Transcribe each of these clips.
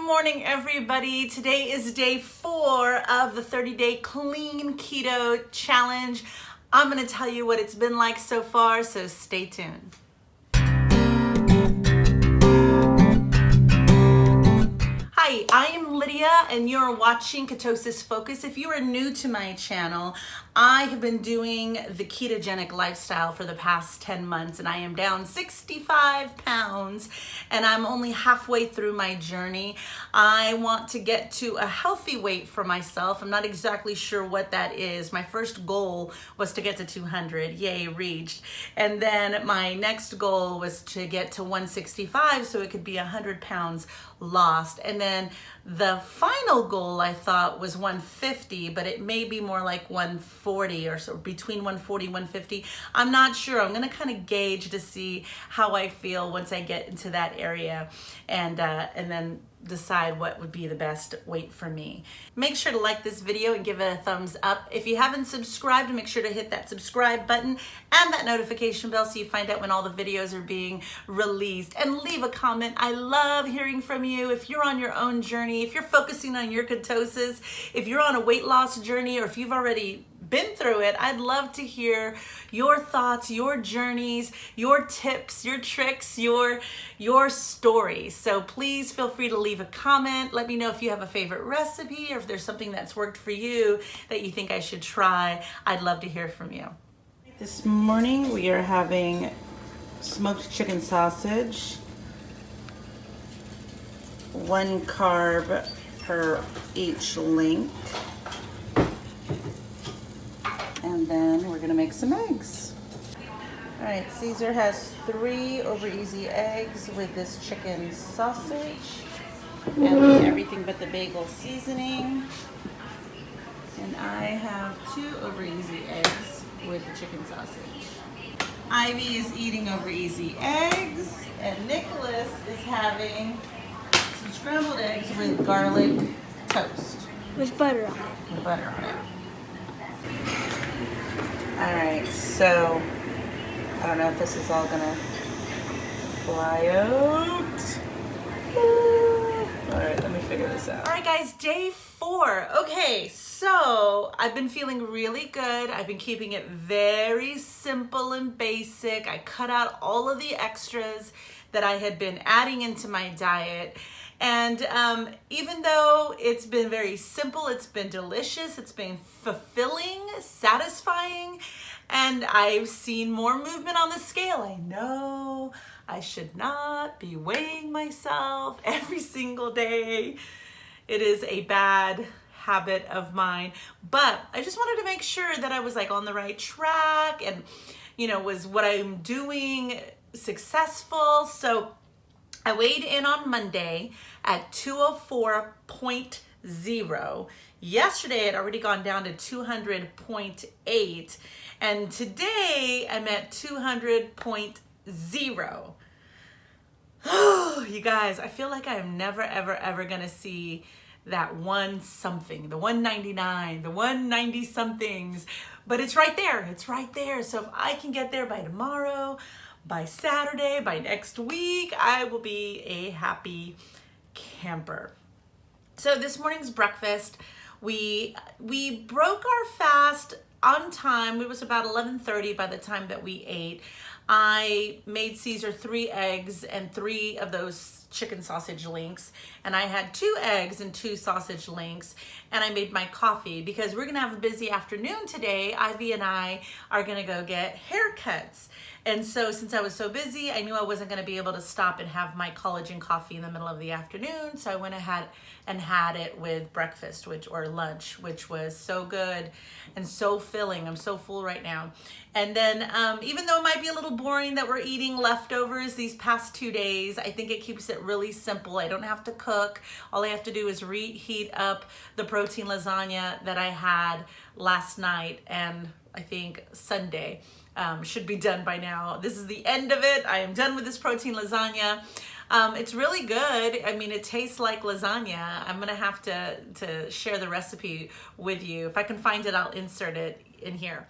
morning, everybody. Today is day 4 of the 30-day clean keto challenge. I'm going to tell you what it's been like so far, so stay tuned. Hi, I am Lydia and you're watching Ketosis Focus. If you are new to my channel, I have been doing the ketogenic lifestyle for the past 10 months and I am down 65 pounds and I'm only halfway through my journey. I want to get to a healthy weight for myself. I'm not exactly sure what that is. My first goal was to get to 200. Yay, reached. And then my next goal was to get to 165 so it could be 100 pounds lost. And then the final goal I thought was 150, but it may be more like 140 or so, between 140 and 150. I'm not sure. I'm going to kind of gauge to see how I feel once I get into that area and then decide what would be the best weight for me. Make sure to like this video and give it a thumbs up. If you haven't subscribed, make sure to hit that subscribe button and that notification bell so you find out when all the videos are being released, and leave a comment. I love hearing from you. If you're on your own journey, if you're focusing on your ketosis, if you're on a weight loss journey, or if you've already been through it, I'd love to hear your thoughts, your journeys, your tips, your tricks, your stories. So please feel free to leave a comment. Let me know if you have a favorite recipe or if there's something that's worked for you that you think I should try. I'd love to hear from you. This morning we are having smoked chicken sausage, 1 carb per each link. And then we're gonna make some eggs. All right, Caesar has 3 over easy eggs with this chicken sausage and everything but the bagel seasoning. And I have 2 over easy eggs with the chicken sausage. Ivy is eating over easy eggs, and Nicholas is having some scrambled eggs with garlic toast. With butter on it. With butter on it. All right, so I don't know if this is all gonna fly out. All right, let me figure this out. All right, guys, day 4. Okay, so I've been feeling really good. I've been keeping it very simple and basic. I cut out all of the extras that I had been adding into my diet. And even though it's been very simple, it's been delicious, it's been fulfilling, satisfying, and I've seen more movement on the scale. I know I should not be weighing myself every single day. It is a bad habit of mine, but I just wanted to make sure that I was like on the right track and, you know, was what I'm doing successful. So I weighed in on Monday at 204.0. Yesterday, I'd already gone down to 200.8. And today, I'm at 200.0. Oh, you guys, I feel like I'm never, ever, ever going to see that one something, the 199, the 190 somethings. But it's right there. It's right there. So if I can get there by tomorrow, by Saturday, by next week, I will be a happy camper. So this morning's breakfast, we broke our fast on time. It was about 11:30 by the time that we ate. I made Caesar 3 eggs and 3 of those chicken sausage links, and I had 2 eggs and 2 sausage links, and I made my coffee because we're gonna have a busy afternoon today. Ivy and I are gonna go get haircuts. And so since I was so busy, I knew I wasn't gonna be able to stop and have my collagen coffee in the middle of the afternoon. So I went ahead and had it with breakfast, or lunch, which was so good and so filling. I'm so full right now. And then even though it might be a little boring that we're eating leftovers these past 2 days, I think it keeps it really simple. I don't have to cook. All I have to do is reheat up the protein lasagna that I had last night and I think Sunday. Should be done by now. This is the end of it. I am done with this protein lasagna. It's really good. I mean, it tastes like lasagna. I'm gonna have to share the recipe with you. If I can find it, I'll insert it in here.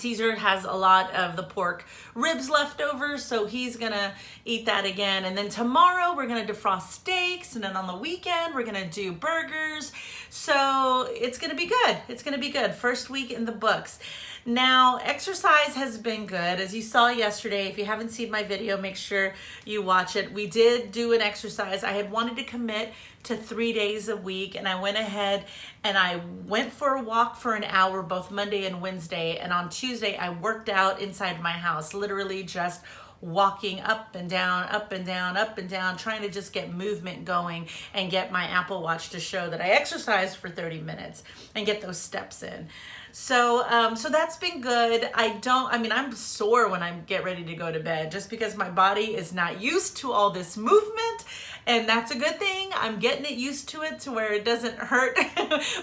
Caesar has a lot of the pork ribs left over, so he's gonna eat that again. And then tomorrow we're gonna defrost steaks, and then on the weekend we're gonna do burgers. So it's gonna be good. It's gonna be good. First week in the books. Now, exercise has been good. As you saw yesterday, if you haven't seen my video, make sure you watch it. We did do an exercise. I had wanted to commit to 3 days a week, and I went ahead and I went for a walk for an hour both Monday and Wednesday. And on Tuesday, I worked out inside my house, literally just walking up and down, up and down, up and down, trying to just get movement going and get my Apple Watch to show that I exercised for 30 minutes and get those steps in. So that's been good. I'm sore when I get ready to go to bed just because my body is not used to all this movement, and that's a good thing. I'm getting it used to it to where it doesn't hurt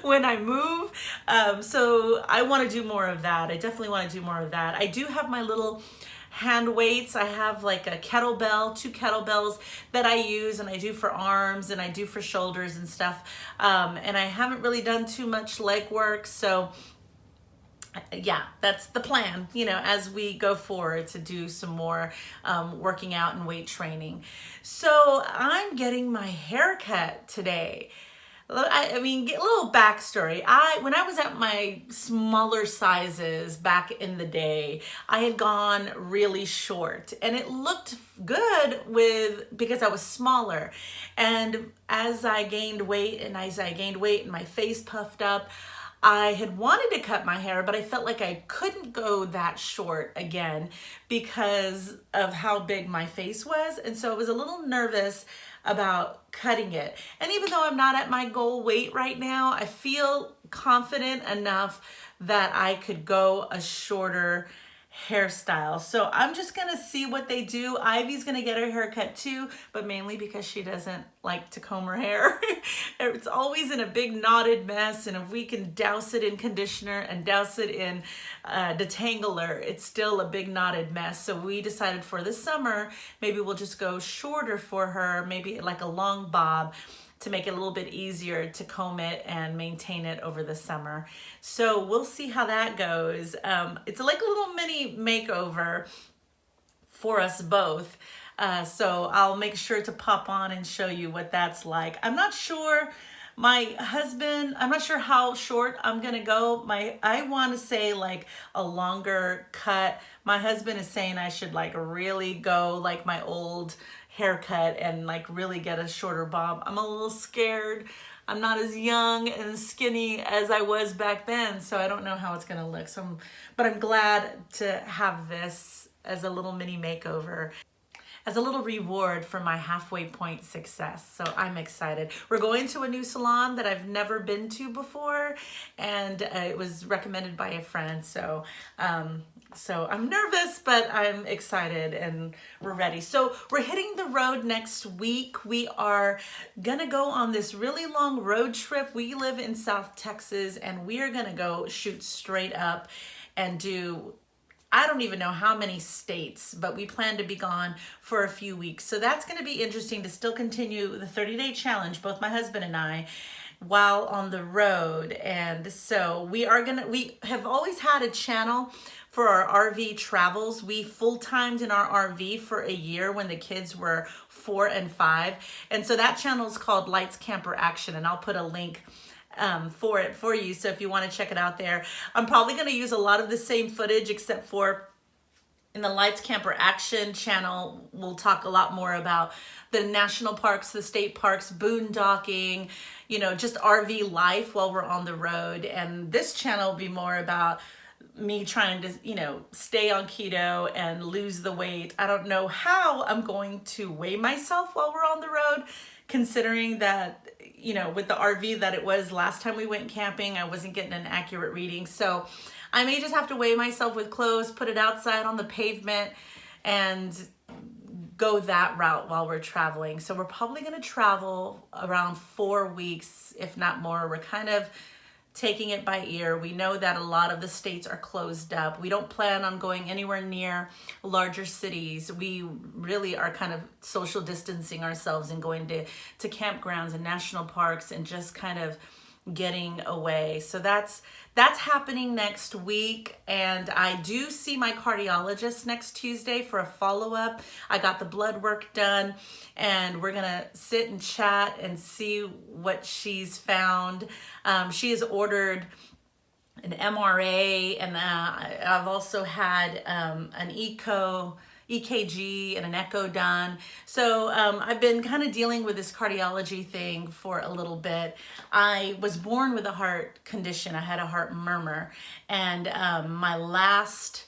when I move. So I want to do more of that. I definitely want to do more of that. I do have my little hand weights. I have like a kettlebell, 2 kettlebells that I use, and I do for arms and I do for shoulders and stuff. And I haven't really done too much leg work. So yeah, that's the plan, as we go forward to do some more working out and weight training. So I'm getting my hair cut today. I mean, get a little backstory. When I was at my smaller sizes back in the day, I had gone really short, and it looked good because I was smaller. And as I gained weight and my face puffed up, I had wanted to cut my hair, but I felt like I couldn't go that short again because of how big my face was. And so I was a little nervous about cutting it. And even though I'm not at my goal weight right now, I feel confident enough that I could go a shorter hairstyle. So I'm just gonna see what they do. Ivy's gonna get her hair cut too, but mainly because she doesn't like to comb her hair. It's always in a big knotted mess, and if we can douse it in conditioner and douse it in detangler, it's still a big knotted mess. So we decided for this summer, maybe we'll just go shorter for her, maybe like a long bob, to make it a little bit easier to comb it and maintain it over the summer. So we'll see how that goes. It's like a little mini makeover for us both. So I'll make sure to pop on and show you what that's like. I'm not sure I'm not sure how short I'm gonna go. I want to say like a longer cut. My husband is saying I should like really go like my old haircut and like really get a shorter bob. I'm a little scared. I'm not as young and skinny as I was back then, so I don't know how it's gonna look. But I'm glad to have this as a little mini makeover, as a little reward for my halfway point success. So I'm excited. We're going to a new salon that I've never been to before, and it was recommended by a friend. So I'm nervous, but I'm excited and we're ready. So we're hitting the road next week. We are gonna go on this really long road trip. We live in South Texas, and we are gonna go shoot straight up and do, I don't even know how many states, but we plan to be gone for a few weeks. So that's going to be interesting to still continue the 30-day challenge, both my husband and I, while on the road. And so we have always had a channel for our RV travels. We full-timed in our RV for a year when the kids were 4 and 5. And so that channel is called Lights Camper Action, and I'll put a link for you. So if you want to check it out there, I'm probably going to use a lot of the same footage, except for in the Lights Camper Action channel, we'll talk a lot more about the national parks, the state parks, boondocking, just RV life while we're on the road. And this channel will be more about me trying to, stay on keto and lose the weight. I don't know how I'm going to weigh myself while we're on the road, considering that, with the RV that it was last time we went camping, I wasn't getting an accurate reading. So I may just have to weigh myself with clothes, put it outside on the pavement, and go that route while we're traveling. So we're probably going to travel around 4 weeks, if not more. We're kind of taking it by ear. We know that a lot of the states are closed up. We don't plan on going anywhere near larger cities. We really are kind of social distancing ourselves and going to campgrounds and national parks and just kind of, getting away. So that's happening next week, and I do see my cardiologist next Tuesday for a follow-up. I got the blood work done, and we're gonna sit and chat and see what she's found. She has ordered an MRA, and I've also had an EKG and an echo done. So I've been kind of dealing with this cardiology thing for a little bit. I was born with a heart condition. I had a heart murmur, and my last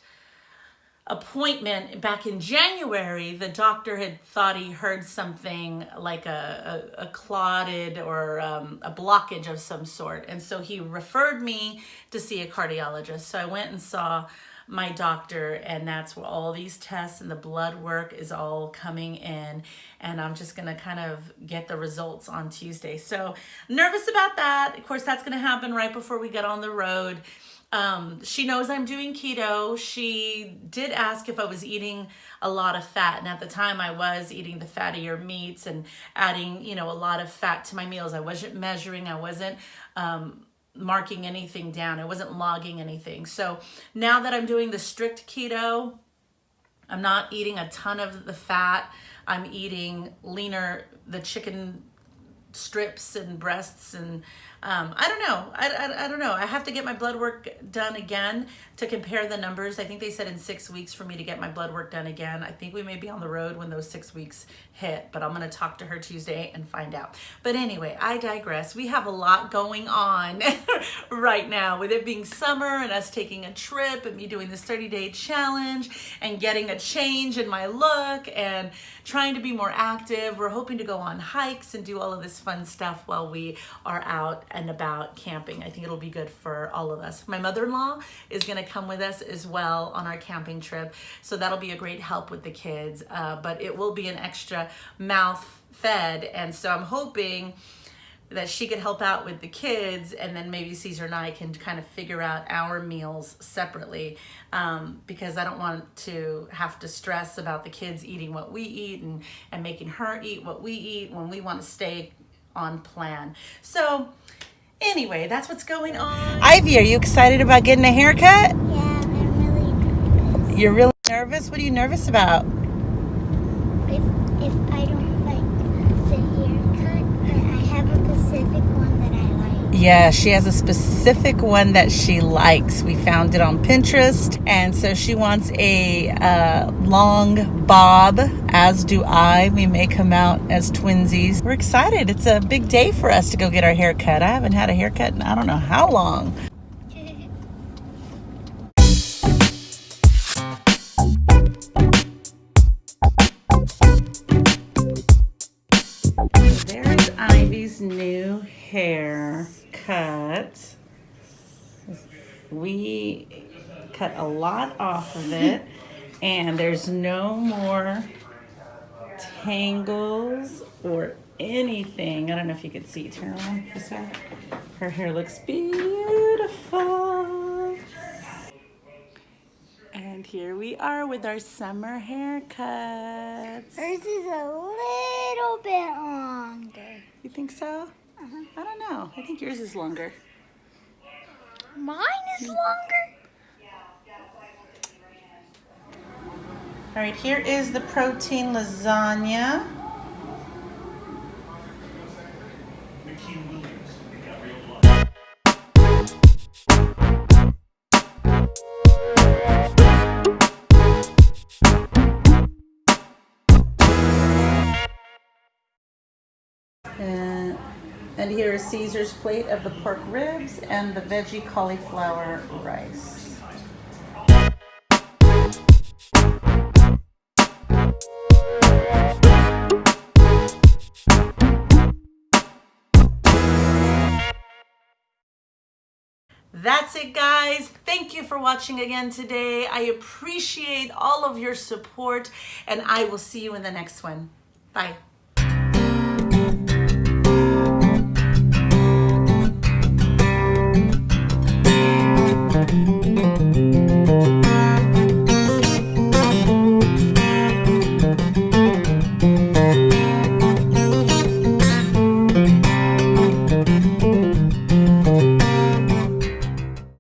appointment back in January, the doctor had thought he heard something like a clotted or a blockage of some sort. And so he referred me to see a cardiologist. So I went and saw my doctor, and that's where all these tests and the blood work is all coming in, and I'm just gonna kind of get the results on Tuesday. So nervous about that. Of course, that's gonna happen right before we get on the road. She knows I'm doing keto. She did ask if I was eating a lot of fat, and at the time I was eating the fattier meats and adding, a lot of fat to my meals. I wasn't measuring, I wasn't marking anything down, I wasn't logging anything. So now that I'm doing the strict keto, I'm not eating a ton of the fat. I'm eating leaner, the chicken strips and breasts, and I don't know. I don't know. I have to get my blood work done again to compare the numbers. I think they said in 6 weeks for me to get my blood work done again. I think we may be on the road when those 6 weeks hit, but I'm going to talk to her Tuesday and find out. But anyway, I digress. We have a lot going on right now, with it being summer and us taking a trip and me doing this 30-day challenge and getting a change in my look and trying to be more active. We're hoping to go on hikes and do all of this fun stuff while we are out and about camping. I think it'll be good for all of us. My mother-in-law is going to come with us as well on our camping trip, so that'll be a great help with the kids, but it will be an extra mouth fed, and so I'm hoping that she could help out with the kids, and then maybe Caesar and I can kind of figure out our meals separately, because I don't want to have to stress about the kids eating what we eat and making her eat what we eat when we want to stay on plan. So anyway, that's what's going on. Ivy, are you excited about getting a haircut? Yeah, I'm really nervous. You're really nervous? What are you nervous about? If I don't like the haircut, but I have a specific one that I like. Yeah, she has a specific one that she likes. We found it on Pinterest, and so she wants a long bob, as do I. We may come out as twinsies. We're excited. It's a big day for us to go get our hair cut. I haven't had a haircut in I don't know how long. There's Ivy's new haircut. We cut a lot off of it, and there's no more tangles or anything. I don't know if you could see. Turn around for a second. Her hair looks beautiful. And here we are with our summer haircuts. Hers is a little bit longer. You think so? Uh-huh. I don't know. I think yours is longer. Mine is longer? All right, here is the protein lasagna. And here is Caesar's plate of the pork ribs and the veggie cauliflower rice. That's it, guys. Thank you for watching again today. I appreciate all of your support, and I will see you in the next one. Bye.